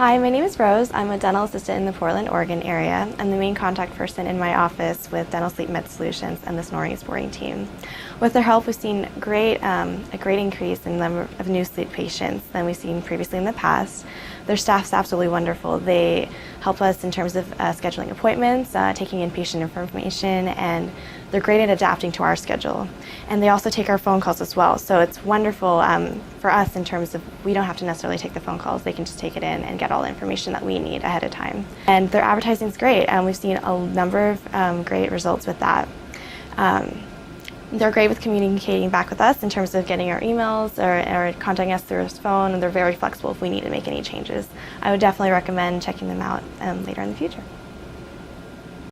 Hi, my name is Rose. I'm a dental assistant in the Portland, Oregon area. I'm the main contact person in my office with Dental Sleep Med Solutions and the Snoring Sporting team. With their help, we've seen a great increase in the number of new sleep patients than we've seen previously in the past. Their staff's absolutely wonderful. They help us in terms of scheduling appointments, taking in patient information, and they're great at adapting to our schedule. And they also take our phone calls as well. So it's wonderful for us in terms of we don't have to necessarily take the phone calls. They can just take it in and get all the information that we need ahead of time. And their advertising is great, and we've seen a number of great results with that. They're great with communicating back with us in terms of getting our emails or contacting us through our phone, and they're very flexible if we need to make any changes. I would definitely recommend checking them out later in the future.